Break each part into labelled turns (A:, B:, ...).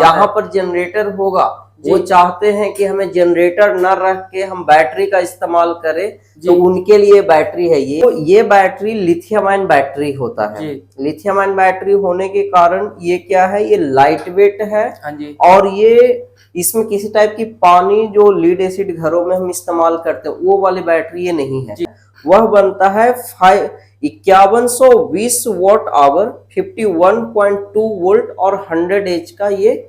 A: जहाँ पर जनरेटर होगा वो चाहते हैं कि हमें जनरेटर न रख के हम बैटरी का इस्तेमाल करें, तो उनके लिए बैटरी है ये। तो ये बैटरी लिथियम आयन बैटरी होता है। लिथियम आयन बैटरी होने के कारण ये क्या है, ये लाइट वेट है और ये इसमें किसी टाइप की पानी जो लीड एसिड घरों में हम इस्तेमाल करते हैं वो वाली बैटरी ये नहीं है। वह बनता है 5120 वॉट आवर, 51.2 वोल्ट और 100 एच का ये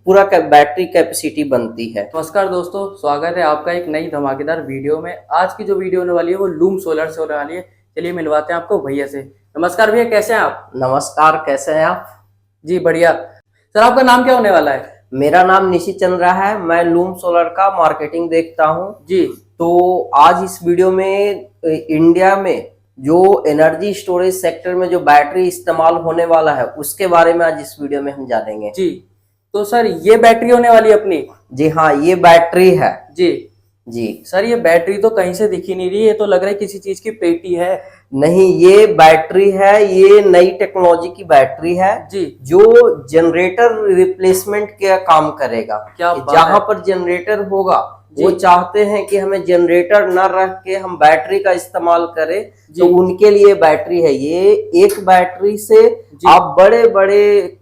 A: पूरा बैटरी कैपेसिटी बनती है।
B: नमस्कार दोस्तों, स्वागत है आपका एक नई धमाकेदार वीडियो में। आज की जो वीडियो होने वाली है वो लूम सोलर से होने वाली है। चलिए मिलवाते हैं आपको भैया से। नमस्कार भैया, कैसे हैं आप?
A: नमस्कार, कैसे हैं आप?
B: जी बढ़िया। सर आपका नाम क्या होने वाला है?
A: मेरा नाम निशित चंद्रा है, मैं लूम सोलर का मार्केटिंग देखता हूँ
B: जी।
A: तो आज इस वीडियो में इंडिया में जो एनर्जी स्टोरेज सेक्टर में जो बैटरी इस्तेमाल होने वाला है उसके बारे में आज इस वीडियो में हम जानेंगे।
B: जी, तो सर ये बैटरी होने वाली है अपनी?
A: जी हाँ, ये बैटरी है।
B: जी
A: जी
B: सर, ये बैटरी तो कहीं से दिखी नहीं रही, ये तो लग रहा है किसी चीज की पेटी है।
A: नहीं, ये बैटरी है, ये नई टेक्नोलॉजी की बैटरी है
B: जी,
A: जो जनरेटर रिप्लेसमेंट का काम करेगा।
B: क्या
A: जहां पर जनरेटर होगा वो चाहते हैं कि हमें जनरेटर न रख के हम बैटरी का इस्तेमाल करें, तो उनके लिए बैटरी है ये। एक बैटरी से आप बड़े बड़े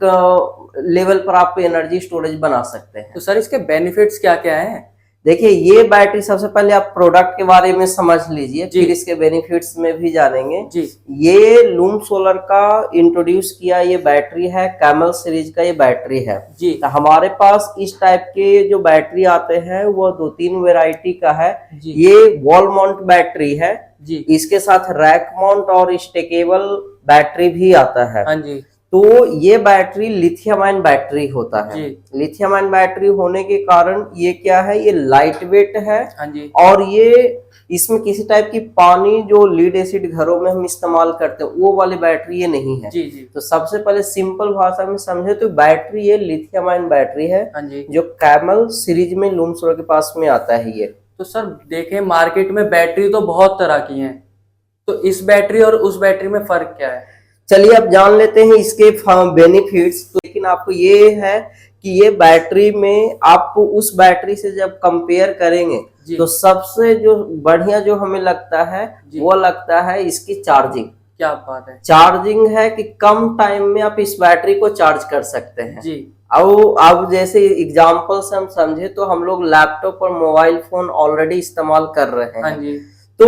A: लेवल पर आप एनर्जी स्टोरेज बना सकते हैं।
B: तो सर इसके बेनिफिट्स क्या क्या हैं?
A: देखिए, ये बैटरी सबसे पहले आप प्रोडक्ट के बारे में समझ लीजिए, फिर इसके बेनिफिट्स में भी जानेंगे।
B: जी।
A: ये लूम सोलर का इंट्रोड्यूस किया ये बैटरी है, कैमल सीरीज का ये बैटरी है।
B: जी।
A: तो हमारे पास इस टाइप के जो बैटरी आते हैं वो 2-3 वेराइटी का है। ये वॉल माउंट बैटरी है जी। इसके साथ रैक माउंट और स्टेकेबल बैटरी भी आता है।
B: हाँ जी।
A: तो ये बैटरी लिथियम आयन बैटरी होता है। लिथियम आयन बैटरी होने के कारण ये क्या है, ये लाइट वेट है और ये इसमें किसी टाइप की पानी जो लीड एसिड घरों में हम इस्तेमाल करते हैं वो वाली बैटरी ये नहीं है। तो सबसे पहले सिंपल भाषा में समझे तो बैटरी ये लिथियम आयन बैटरी है जो कैमल सीरीज में लूम सोलर के पास में आता है ये।
B: तो सर देखें, मार्केट में बैटरी तो बहुत तरह की है, तो इस बैटरी और उस बैटरी में फर्क क्या है?
A: चलिए अब जान लेते हैं इसके बेनिफिट्स। तो लेकिन आपको ये है कि ये बैटरी में आप उस बैटरी से जब कंपेयर करेंगे तो सबसे जो बढ़िया जो हमें लगता है वो लगता है इसकी चार्जिंग।
B: क्या बात है!
A: चार्जिंग है कि कम टाइम में आप इस बैटरी को चार्ज कर सकते हैं जी। अब जैसे एग्जांपल से हम समझे तो हम लोग लैपटॉप और मोबाइल फोन ऑलरेडी इस्तेमाल कर रहे हैं। तो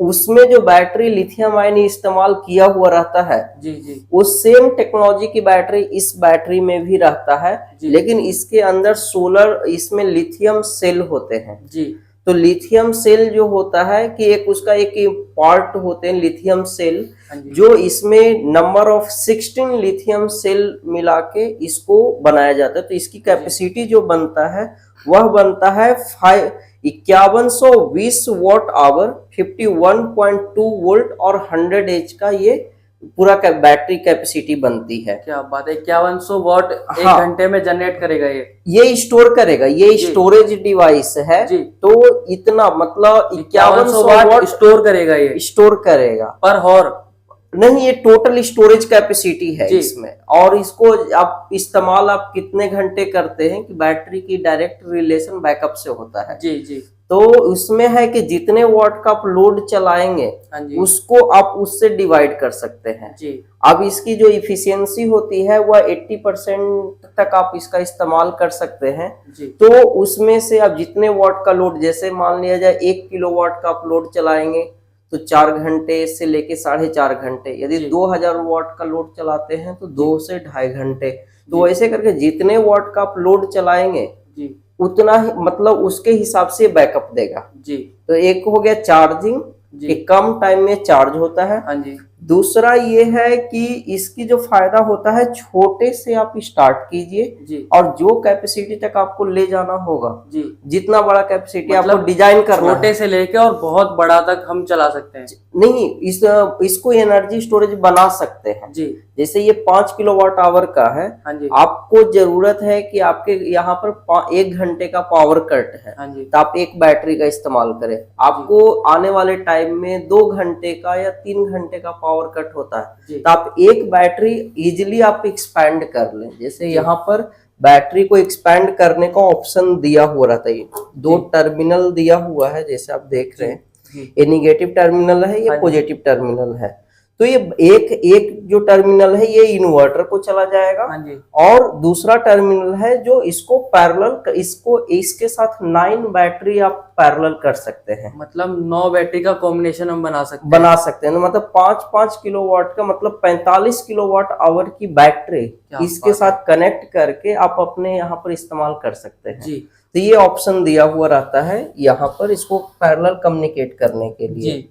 A: उसमें जो बैटरी लिथियम आयन इस्तेमाल किया हुआ रहता है जी, उस सेम टेक्नोलॉजी की बैटरी इस बैटरी में भी रहता है, लेकिन इसके अंदर सोलर, इसमें लिथियम सेल होते हैं जी। तो लिथियम सेल जो होता है कि एक उसका एक पार्ट होते हैं लिथियम सेल, जो इसमें नंबर ऑफ 16 लिथियम सेल मिला के इसको बनाया जाता है। तो इसकी कैपेसिटी जो बनता है वह बनता है 5120 वॉट आवर, 51.2 वोल्ट और 100 एच का ये पूरा बैटरी कैपेसिटी बनती है।
B: क्या बात है! 5100 वॉट एक घंटे में जनरेट करेगा ये
A: स्टोर करेगा, ये स्टोरेज डिवाइस है जी। तो इतना मतलब 5100 वॉट
B: स्टोर करेगा, ये
A: स्टोर करेगा
B: पर हॉर
A: नहीं, ये टोटल स्टोरेज कैपेसिटी है इसमें। और इसको आप इस्तेमाल आप कितने घंटे करते हैं कि बैटरी की डायरेक्ट रिलेशन बैकअप से होता है जी। तो उसमें है कि जितने वॉट का आप लोड चलाएंगे उसको आप उससे डिवाइड कर सकते हैं जी। अब इसकी जो इफिशियंसी होती है वह 80% तक आप इसका इस्तेमाल कर सकते हैं जी। तो उसमें से आप जितने वॉट का लोड, जैसे मान लिया जाए 1 किलोवाट का आप लोड चलाएंगे तो 4 घंटे से लेके 4.5 घंटे, यदि 2000 वॉट का लोड चलाते हैं तो 2 से 2.5 घंटे। तो ऐसे करके जितने वॉट का आप लोड चलाएंगे उतना ही मतलब उसके हिसाब से बैकअप देगा जी। तो एक हो गया चार्जिंग कि कम टाइम में चार्ज होता है। हाँ जी। दूसरा ये है कि इसकी जो फायदा होता है, छोटे से आप स्टार्ट कीजिए और जो कैपेसिटी तक आपको ले जाना होगा जी, जितना बड़ा कैपेसिटी मतलब आपको डिजाइन करना,
B: छोटे से लेके और बहुत बड़ा तक हम चला सकते हैं।
A: नहीं, इसको एनर्जी स्टोरेज बना सकते हैं जी। जैसे ये 5 किलोवाट आवर का है, आपको जरूरत है कि आपके यहाँ पर 1 घंटे का पावर कट है तो आप एक बैटरी का इस्तेमाल करें। आपको आने वाले टाइम में 2 घंटे का या 3 घंटे का पावर कट होता है तो आप एक बैटरी इजिली आप एक्सपैंड कर लें। जैसे यहाँ पर बैटरी को एक्सपैंड करने का ऑप्शन दिया हुआ रहता है। दो टर्मिनल दिया हुआ है जैसे आप देख रहे हैं, ये निगेटिव टर्मिनल है, ये पॉजिटिव टर्मिनल है। तो ये एक जो टर्मिनल है ये इन्वर्टर को चला जाएगा, और दूसरा टर्मिनल है जो इसको पैरेलल, इसको इसके साथ 9 बैटरी आप पैरेलल कर सकते हैं।
B: मतलब 9 बैटरी का कॉम्बिनेशन हम बना सकते हैं।
A: मतलब 5-5 किलोवाट का, मतलब 45 किलोवाट आवर की बैटरी इसके साथ कनेक्ट करके आप अपने यहाँ पर इस्तेमाल कर सकते हैं। तो ये ऑप्शन दिया हुआ रहता है यहाँ पर इसको पैरेलल कम्युनिकेट करने के लिए।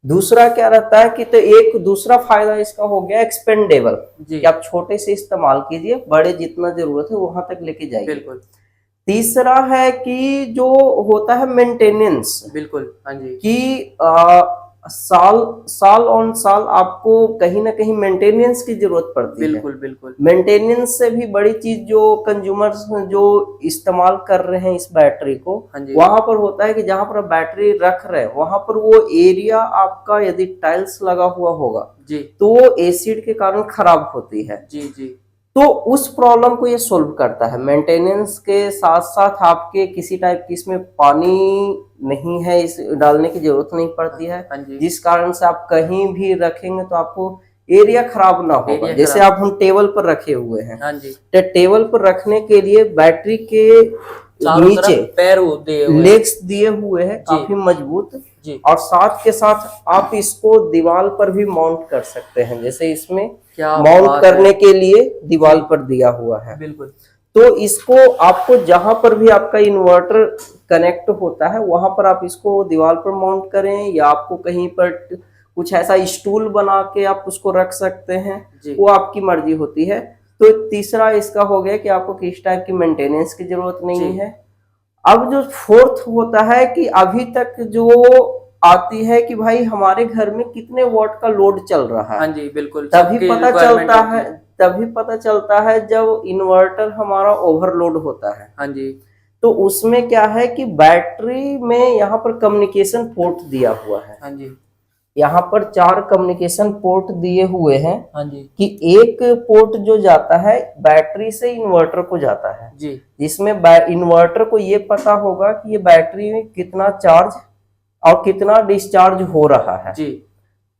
A: दूसरा क्या रहता है कि तो एक दूसरा फायदा इसका हो गया एक्सपेंडेबल, कि आप छोटे से इस्तेमाल कीजिए, बड़े जितना जरूरत है वहां तक लेके जाइए।
B: बिल्कुल।
A: तीसरा है कि जो होता है मेंटेनेंस,
B: बिल्कुल, हाँ जी,
A: कि साल ऑन साल आपको कहीं ना कहीं मेंटेनेंस की जरूरत पड़ती है।
B: बिल्कुल।
A: मेंटेनेंस से भी बड़ी चीज जो कंज्यूमर्स जो इस्तेमाल कर रहे हैं इस बैटरी को, वहां पर होता है कि जहां पर आप बैटरी रख रहे हैं वहां पर वो एरिया आपका यदि टाइल्स लगा हुआ होगा तो वो एसिड के कारण खराब होती है। तो उस प्रॉब्लम को ये सोल्व करता है। मेंटेनेंस के साथ साथ आपके किसी टाइप की इसमें पानी नहीं है, इस डालने की जरूरत नहीं पड़ती है, जिस कारण से आप कहीं भी रखेंगे तो आपको एरिया खराब ना होगा। जैसे आप हम टेबल पर रखे हुए हैं, तो टेबल पर रखने के लिए बैटरी के नीचे
B: पैर
A: लेग्स दिए हुए हैं काफी मजबूत, और साथ के साथ आप इसको दीवार पर भी माउंट कर सकते हैं। जैसे इसमें माउंट करने के लिए दीवार पर दिया हुआ है।
B: बिल्कुल।
A: तो इसको आपको जहां पर भी आपका इन्वर्टर कनेक्ट होता है वहां पर आप इसको दीवार पर माउंट करें, या आपको कहीं पर कुछ ऐसा स्टूल बना के आप उसको रख सकते हैं, वो आपकी मर्जी होती है। तो तीसरा इसका हो गया कि आपको किस टाइप की मेंटेनेंस की जरूरत नहीं है। अब जो फोर्थ होता है कि अभी तक जो आती है कि भाई हमारे घर में कितने वॉट का लोड चल रहा है।
B: हाँ जी, बिल्कुल।
A: तभी पता चलता है जब इन्वर्टर हमारा ओवरलोड होता है।
B: हाँ जी।
A: तो उसमें क्या है कि बैटरी में यहाँ पर कम्युनिकेशन पोर्ट दिया हुआ है।
B: हाँ जी।
A: यहाँ पर 4 कम्युनिकेशन पोर्ट दिए हुए हैं।
B: हाँ जी।
A: कि एक पोर्ट जो जाता है बैटरी से इन्वर्टर को जाता है, जिसमें इन्वर्टर को ये पता होगा कि ये बैटरी में कितना चार्ज और कितना डिस्चार्ज हो रहा है।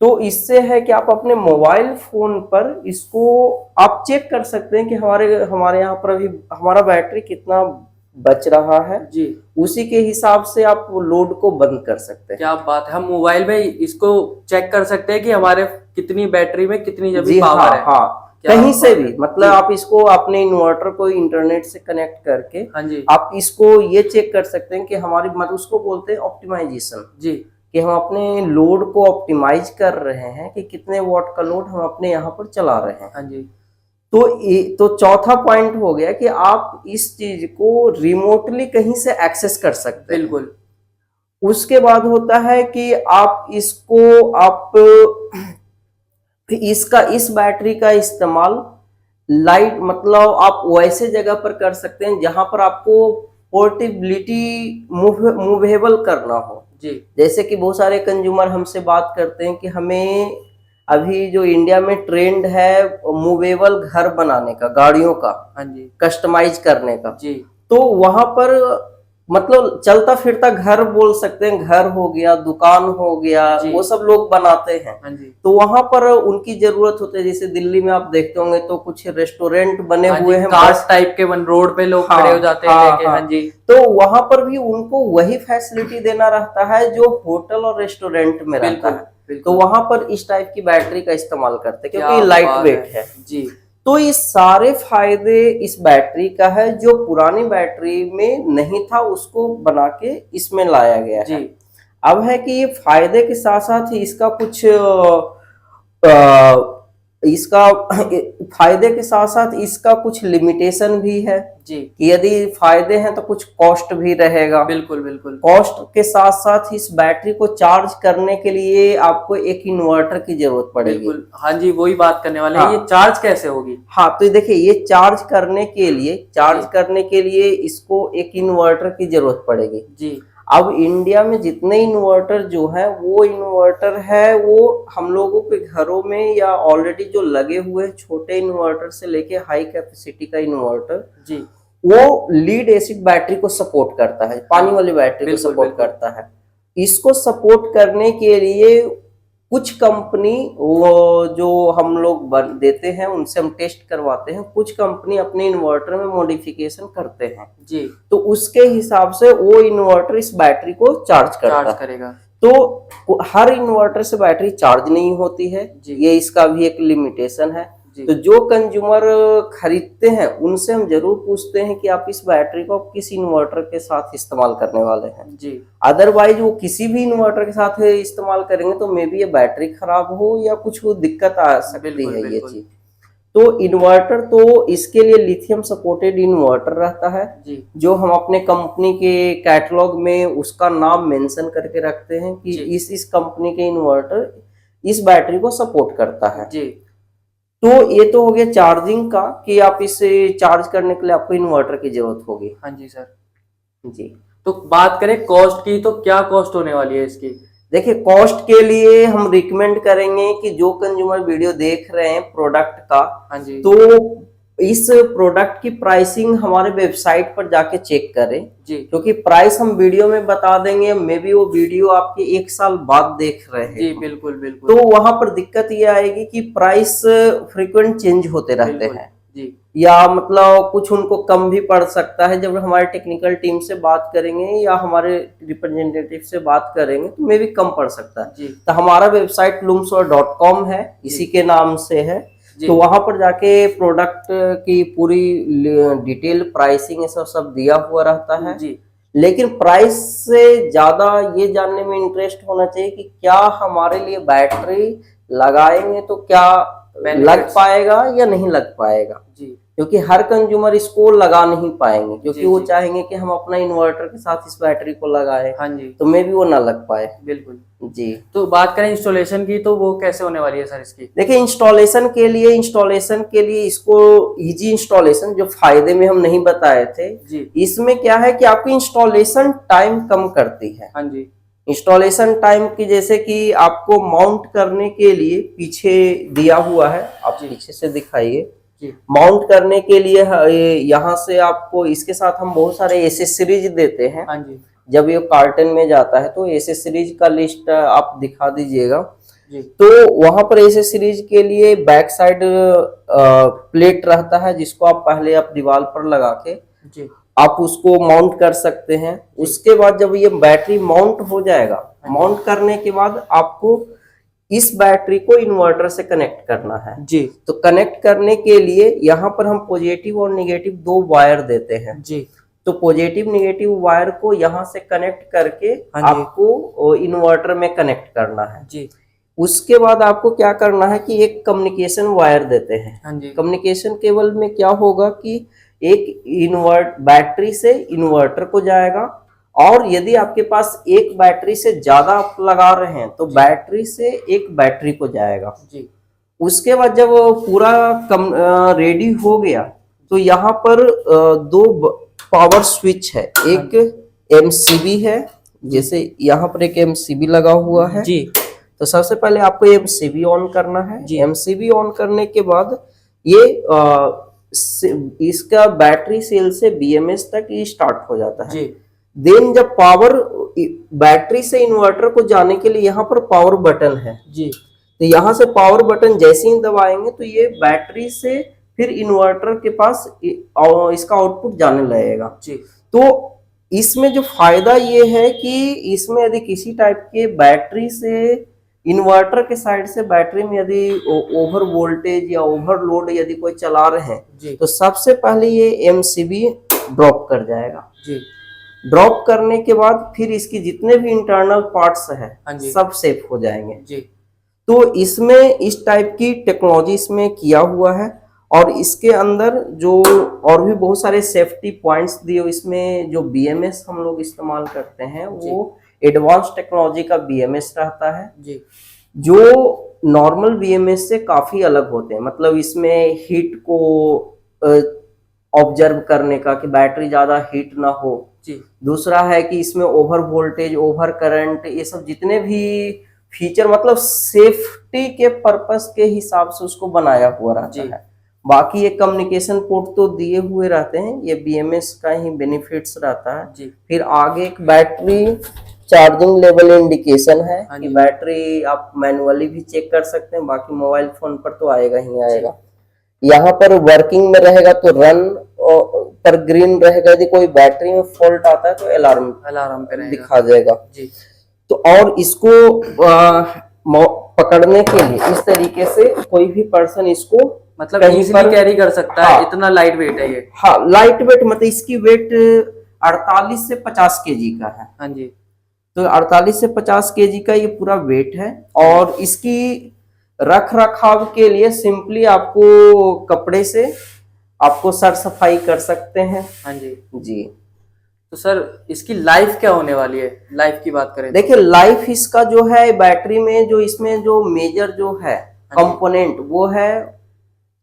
A: तो इससे है कि आप अपने मोबाइल फोन पर इसको आप चेक कर सकते हैं कि हमारे यहाँ पर अभी हमारा बैटरी कितना बच रहा है। उसी के हिसाब से आप लोड को बंद कर सकते हैं।
B: क्या बात है, हम मोबाइल में इसको चेक कर सकते हैं कि हमारे कितनी बैटरी में कितनी पावर है।
A: हाँ, कहीं से भी, मतलब आप इसको अपने इन्वर्टर को इंटरनेट से कनेक्ट करके आप इसको ये चेक कर सकते हैं कि हमारी, मतलब उसको बोलते हैं ऑप्टिमाइजेशन, कि हम अपने लोड को ऑप्टिमाइज कर रहे हैं कि कितने वॉट का लोड हम अपने यहाँ पर चला रहे हैं। तो चौथा पॉइंट हो गया कि आप इस चीज को रिमोटली कहीं से एक्सेस कर सकते हैं।
B: बिल्कुल।
A: उसके बाद होता है कि आप इसको इस बैटरी का इस्तेमाल लाइट, मतलब आप वैसे जगह पर कर सकते हैं जहां पर आपको पोर्टेबिलिटी मूवेबल करना हो। जैसे कि बहुत सारे कंज्यूमर हमसे बात करते हैं कि हमें अभी जो इंडिया में ट्रेंड है मूवेबल घर बनाने का, गाड़ियों का कस्टमाइज करने का, तो वहां पर मतलब चलता फिरता घर बोल सकते हैं, घर हो गया, दुकान हो गया, वो सब लोग बनाते हैं। तो वहां पर उनकी जरूरत होती है। जैसे दिल्ली में आप देखते होंगे तो कुछ रेस्टोरेंट बने हुए हैं,
B: कार्स टाइप के रोड पे लोग खड़े हो जाते हैं।
A: तो वहां पर भी उनको वही फैसिलिटी देना रहता है जो होटल और रेस्टोरेंट में रहता है। तो वहां पर इस टाइप की बैटरी का इस्तेमाल करते हैं क्योंकि लाइट वेट है। तो ये सारे फायदे इस बैटरी का है जो पुरानी बैटरी में नहीं था, उसको बना के इसमें लाया गया है। अब है कि ये फायदे के साथ साथ ही इसका कुछ फायदे के साथ साथ इसका कुछ लिमिटेशन भी है कि यदि फायदे हैं तो कुछ कॉस्ट भी रहेगा।
B: बिल्कुल बिल्कुल।
A: कॉस्ट के साथ साथ इस बैटरी को चार्ज करने के लिए आपको एक इन्वर्टर की जरूरत पड़ेगी।
B: बिल्कुल, हाँ जी, वही बात करने वाले हैं। ये चार्ज कैसे होगी?
A: हाँ, तो देखिए ये चार्ज करने के लिए इसको एक इन्वर्टर की जरूरत पड़ेगी। अब इंडिया में जितने इन्वर्टर जो है वो इन्वर्टर है वो हम लोगों के घरों में या ऑलरेडी जो लगे हुए छोटे इन्वर्टर से लेके हाई कैपेसिटी का इन्वर्टर जी, वो लीड एसिड बैटरी को सपोर्ट करता है, पानी वाली बैटरी को सपोर्ट करता है। इसको सपोर्ट करने के लिए कुछ कंपनी वो जो हम लोग देते हैं उनसे हम टेस्ट करवाते हैं, कुछ कंपनी अपने इन्वर्टर में मॉडिफिकेशन करते हैं जी, तो उसके हिसाब से वो इन्वर्टर इस बैटरी को चार्ज करेगा। तो हर इन्वर्टर से बैटरी चार्ज नहीं होती है, ये इसका भी एक लिमिटेशन है। तो जो कंज्यूमर खरीदते हैं उनसे हम जरूर पूछते हैं कि आप इस बैटरी को किस इन्वर्टर के साथ इस्तेमाल करने वाले हैं जी, अदरवाइज वो किसी भी इन्वर्टर के साथ इस्तेमाल करेंगे तो मे बी ये बैटरी खराब हो या कुछ दिक्कत आ सकती है ये चीज। तो इन्वर्टर तो इसके लिए लिथियम सपोर्टेड इन्वर्टर रहता है जी, जो हम अपने कंपनी के कैटलॉग में उसका नाम मेंशन करके रखते हैं कि इस कंपनी के इन्वर्टर इस बैटरी को सपोर्ट करता है जी। तो ये तो हो गया चार्जिंग का कि आप इसे चार्ज करने के लिए आपको इन्वर्टर की जरूरत होगी। हाँ जी सर जी।
B: तो बात करें कॉस्ट की, तो क्या कॉस्ट होने वाली है इसकी?
A: देखिए कॉस्ट के लिए हम रिकमेंड करेंगे कि जो कंज्यूमर वीडियो देख रहे हैं प्रोडक्ट का, हाँ जी, तो इस प्रोडक्ट की प्राइसिंग हमारे वेबसाइट पर जाके चेक करें जी, क्योंकि प्राइस हम वीडियो में बता देंगे, मे बी वो वीडियो आपके 1 साल बाद देख रहे हैं
B: जी, बिल्कुल बिल्कुल,
A: तो वहां पर दिक्कत ये आएगी कि प्राइस फ्रीक्वेंट चेंज होते रहते हैं जी, या मतलब कुछ उनको कम भी पड़ सकता है। जब हमारे टेक्निकल टीम से बात करेंगे या हमारे रिप्रेजेंटेटिव से बात करेंगे तो मे भी कम पड़ सकता है जी। तो हमारा वेबसाइट loomsolar.com है, इसी के नाम से है, तो वहां पर जाके प्रोडक्ट की पूरी डिटेल प्राइसिंग ये सब दिया हुआ रहता है जी। लेकिन प्राइस से ज्यादा ये जानने में इंटरेस्ट होना चाहिए कि क्या हमारे लिए बैटरी लगाएंगे तो क्या लग पाएगा या नहीं लग पाएगा जी, क्योंकि हर कंज्यूमर इसको लगा नहीं पाएंगे, क्योंकि वो चाहेंगे कि हम अपना इन्वर्टर के साथ इस बैटरी को लगाएं, हाँ जी, तो मे भी वो ना लग पाए।
B: बिल्कुल
A: जी।
B: तो बात करें इंस्टॉलेशन की, तो वो कैसे होने वाली है सर इसकी?
A: देखिए इंस्टॉलेशन के लिए इसको इजी इंस्टॉलेशन जो फायदे में हम नहीं बताए थे जी, इसमें क्या है कि आपकी इंस्टॉलेशन टाइम कम करती है। हाँ जी, इंस्टॉलेशन टाइम की जैसे कि आपको माउंट करने के लिए पीछे दिया हुआ है, आप पीछे से दिखाइए, माउंट करने के लिए यहाँ से आपको इसके साथ हम बहुत सारे एसेसरीज देते हैं। हाँ जी, जब ये कार्टन में जाता है तो एसेसरीज का लिस्ट आप दिखा दीजिएगा जी। तो वहां पर एसेसरीज के लिए बैक साइड प्लेट रहता है जिसको आप पहले आप दीवार पर लगा के जी, आप उसको माउंट कर सकते हैं। उसके बाद जब ये बैटरी माउंट हो जाएगा, माउंट करने के बाद आपको इस बैटरी को इन्वर्टर से कनेक्ट करना है जी। तो कनेक्ट करने के लिए यहाँ पर हम पॉजिटिव और नेगेटिव 2 वायर देते हैं जी। तो पॉजिटिव नेगेटिव वायर को यहाँ से कनेक्ट करके आपको इन्वर्टर में कनेक्ट करना है जी। उसके बाद आपको क्या करना है कि एक कम्युनिकेशन वायर देते हैं। कम्युनिकेशन केबल में क्या होगा कि एक बैटरी से इन्वर्टर को जाएगा, और यदि आपके पास एक बैटरी से ज्यादा आप लगा रहे हैं तो बैटरी से एक बैटरी को जाएगा जी। उसके बाद जब पूरा रेडी हो गया तो यहाँ पर 2 पावर स्विच है, एक MCB है, जैसे यहाँ पर एक MCB लगा हुआ है जी। तो सबसे पहले आपको MCB ऑन करना है जी। MCB ऑन करने के बाद ये इसका बैटरी सेल से BMS तक ये स्टार्ट हो जाता है जी। देन जब पावर बैटरी से इन्वर्टर को जाने के लिए यहाँ पर पावर बटन है जी। तो यहाँ से पावर बटन जैसे ही दबाएंगे तो ये बैटरी से फिर इन्वर्टर के पास इसका आउटपुट जाने लगेगा जी। तो इसमें जो फायदा ये है कि इसमें यदि किसी टाइप के बैटरी से इन्वर्टर के साइड से बैटरी में यदि ओवर वोल्टेज या ओवरलोड यदि कोई चला रहे हैं तो सबसे पहले ये MCB ड्रॉप कर जाएगा जी। ड्रॉप करने के बाद फिर इसकी जितने भी इंटरनल पार्ट्स हैं सब सेफ हो जाएंगे जी। तो इसमें इस टाइप की टेक्नोलॉजी इसमें किया हुआ है, और इसके अंदर जो और भी बहुत सारे सेफ्टी पॉइंट्स दिए, इसमें जो BMS हम लोग इस्तेमाल करते हैं वो एडवांस टेक्नोलॉजी का BMS रहता है जी, जो नॉर्मल BMS से काफी अलग होते हैं। मतलब इसमें हीट को ऑब्जर्व करने का कि बैटरी ज्यादा हीट ना हो
B: जी।
A: दूसरा है कि इसमें ओवर वोल्टेज, ओवर करंट, ये सब जितने भी फीचर मतलब सेफ्टी के पर्पस के हिसाब से उसको बनाया हुआ रहता है। बाकी ये कम्युनिकेशन पोर्ट तो दिए हुए रहते हैं, ये BMS का ही बेनिफिट्स रहता है जी। फिर आगे एक बैटरी चार्जिंग लेवल इंडिकेशन है कि बैटरी आप मैनुअली भी चेक कर सकते हैं, बाकी मोबाइल फोन पर तो आएगा ही आएगा। यहाँ पर वर्किंग में रहेगा तो रन पर ग्रीन रहेगा, यदि कोई बैटरी में फॉल्ट आता है तो अलार्म पे दिखा जाएगा जी। तो और इसको पकड़ने के लिए इस तरीके से कोई भी पर्सन इसको
B: मतलब इजीली कैरी कर सकता है। इतना लाइट वेट है ये।
A: हाँ, लाइट वेट मतलब इसकी वेट 48 से 50 केजी का है।
B: हाँ जी।
A: तो 48 से 50 केजी का ये पूरा वेट है और इसकी रख रखाव के लिए सिंपली आपको कपड़े से आपको सर सफाई कर सकते हैं।
B: हाँ जी
A: जी।
B: तो सर इसकी लाइफ क्या होने वाली है? लाइफ की बात करें
A: देखिए, लाइफ इसका जो है बैटरी में जो इसमें जो मेजर जो है कंपोनेंट वो है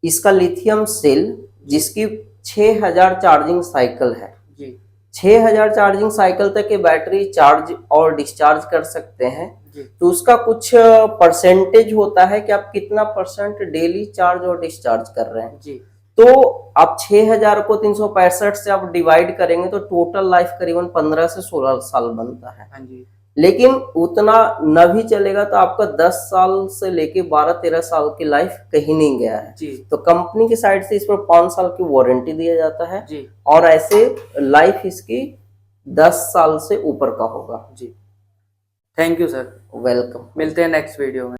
A: इसका लिथियम सेल, जिसकी 6000 चार्जिंग साइकिल है जी। 6000 चार्जिंग साइकिल तक ये बैटरी चार्ज और डिस्चार्ज कर सकते हैं। तो उसका कुछ परसेंटेज होता है कि आप कितना परसेंट डेली चार्ज और डिस्चार्ज कर रहे हैं जी। तो आप 6000 को 365 से आप डिवाइड करेंगे तो टोटल लाइफ करीबन 15 से 16 साल बनता है। हाँ जी। लेकिन उतना न भी चलेगा तो आपका 10 साल से लेके 12-13 साल की लाइफ कहीं नहीं गया है जी। तो कंपनी की साइड से इस पर 5 साल की वारंटी दिया जाता है जी। और ऐसे लाइफ इसकी 10 साल से ऊपर का होगा जी।
B: Thank you sir.
A: वेलकम।
B: मिलते हैं नेक्स्ट वीडियो में।